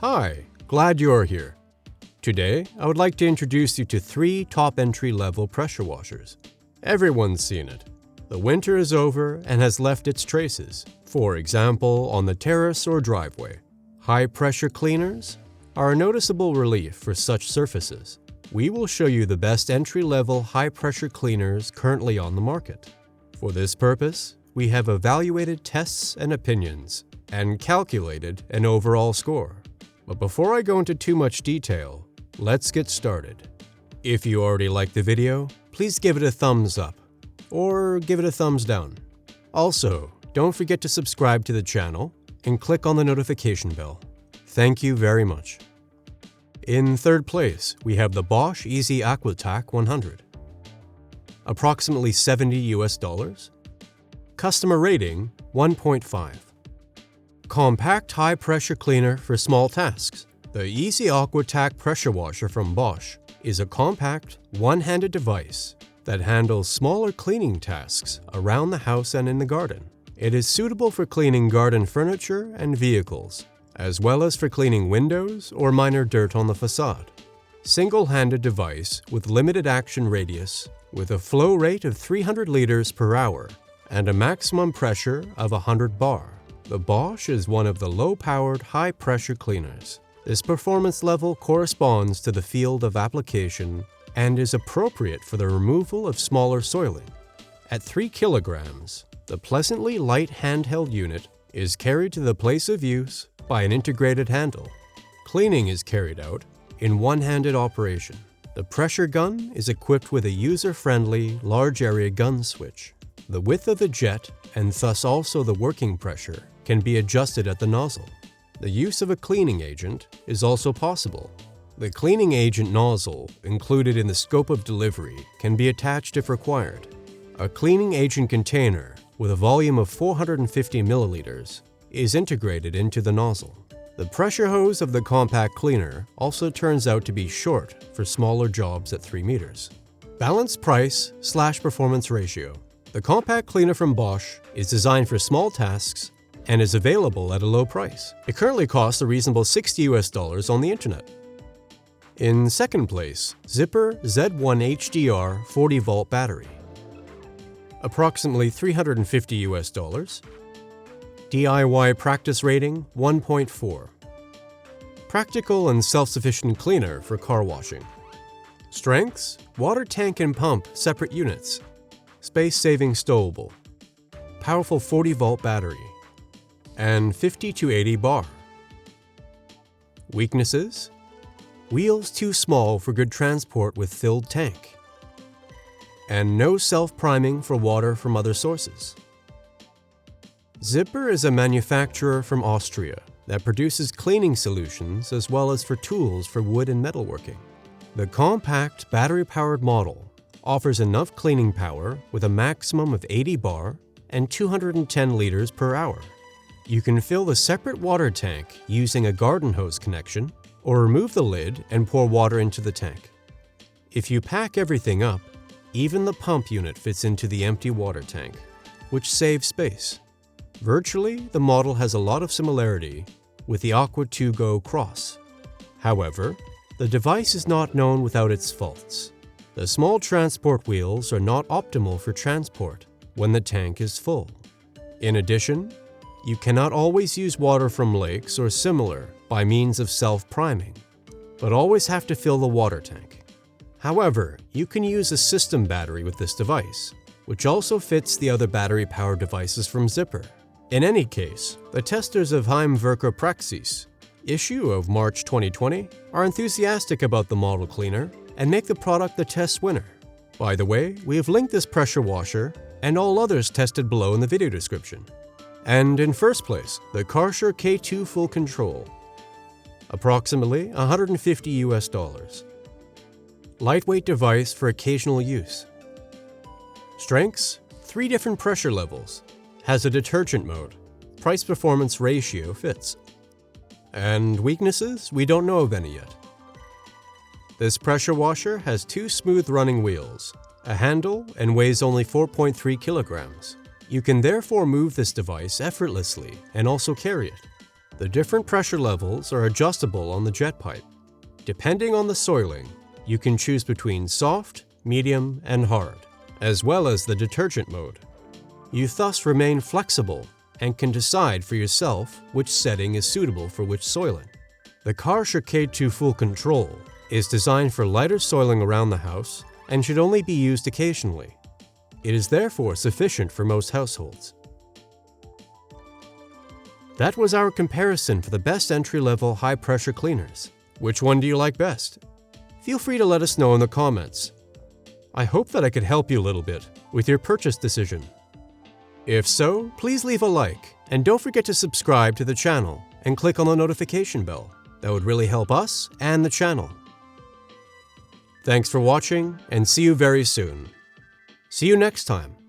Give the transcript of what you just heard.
Hi, glad you're here. Today, I would like to introduce you to 3 top entry-level pressure washers. Everyone's seen it. The winter is over and has left its traces, for example, on the terrace or driveway. High-pressure cleaners are a noticeable relief for such surfaces. We will show you the best entry-level high-pressure cleaners currently on the market. For this purpose, we have evaluated tests and opinions and calculated an overall score. But before I go into too much detail, let's get started. If you already liked the video, please give it a thumbs up or give it a thumbs down. Also, don't forget to subscribe to the channel and click on the notification bell. Thank you very much. In third place, we have the Bosch Easy Aqua 100. Approximately $70 US. Customer rating 1.5. Compact high-pressure cleaner for small tasks. The Easy Aqua pressure washer from Bosch is a compact, one-handed device that handles smaller cleaning tasks around the house and in the garden. It is suitable for cleaning garden furniture and vehicles, as well as for cleaning windows or minor dirt on the facade. Single-handed device with limited action radius, with a flow rate of 300 liters per hour and a maximum pressure of 100 bar. The Bosch is one of the low-powered, high-pressure cleaners. This performance level corresponds to the field of application and is appropriate for the removal of smaller soiling. At 3 kilograms, the pleasantly light handheld unit is carried to the place of use by an integrated handle. Cleaning is carried out in one-handed operation. The pressure gun is equipped with a user-friendly, large-area gun switch. The width of the jet, and thus also the working pressure, can be adjusted at the nozzle. The use of a cleaning agent is also possible. The cleaning agent nozzle, included in the scope of delivery, can be attached if required. A cleaning agent container with a volume of 450 milliliters is integrated into the nozzle. The pressure hose of the compact cleaner also turns out to be short for smaller jobs at 3 meters. Balanced price/performance ratio. The compact cleaner from Bosch is designed for small tasks and is available at a low price. It currently costs a reasonable $60 US on the internet. In second place, Zipper Z1 HDR 40-volt battery. Approximately $350 US. DIY practice rating 1.4. Practical and self-sufficient cleaner for car washing. Strengths: water tank and pump separate units. Space-saving stowable. Powerful 40-volt battery. And 50 to 80 bar. Weaknesses: wheels too small for good transport with filled tank. And no self-priming for water from other sources. Zipper is a manufacturer from Austria that produces cleaning solutions as well as for tools for wood and metalworking. The compact battery-powered model offers enough cleaning power with a maximum of 80 bar and 210 liters per hour. You can fill the separate water tank using a garden hose connection or remove the lid and pour water into the tank. If you pack everything up, even the pump unit fits into the empty water tank, which saves space. Virtually, the model has a lot of similarity with the Aqua 2 Go Cross. However, the device is not known without its faults. The small transport wheels are not optimal for transport when the tank is full. In addition, you cannot always use water from lakes or similar by means of self-priming, but always have to fill the water tank. However, you can use a system battery with this device, which also fits the other battery-powered devices from Zipper. In any case, the testers of Heimwerker Praxis issue of March 2020 are enthusiastic about the model cleaner and make the product the test winner. By the way, we have linked this pressure washer and all others tested below in the video description. And in first place, the Karcher K2 Full Control. Approximately $150 US. Lightweight device for occasional use. Strengths: 3 different pressure levels. Has a detergent mode. Price-performance ratio fits. And weaknesses? We don't know of any yet. This pressure washer has 2 smooth running wheels, a handle, and weighs only 4.3 kilograms. You can therefore move this device effortlessly and also carry it. The different pressure levels are adjustable on the jet pipe. Depending on the soiling, you can choose between soft, medium, and hard, as well as the detergent mode. You thus remain flexible and can decide for yourself which setting is suitable for which soiling. The Karcher K2 Full Control is designed for lighter soiling around the house and should only be used occasionally. It is therefore sufficient for most households. That was our comparison for the best entry-level high-pressure cleaners. Which one do you like best? Feel free to let us know in the comments. I hope that I could help you a little bit with your purchase decision. If so, please leave a like and don't forget to subscribe to the channel and click on the notification bell. That would really help us and the channel. Thanks for watching and see you very soon. See you next time.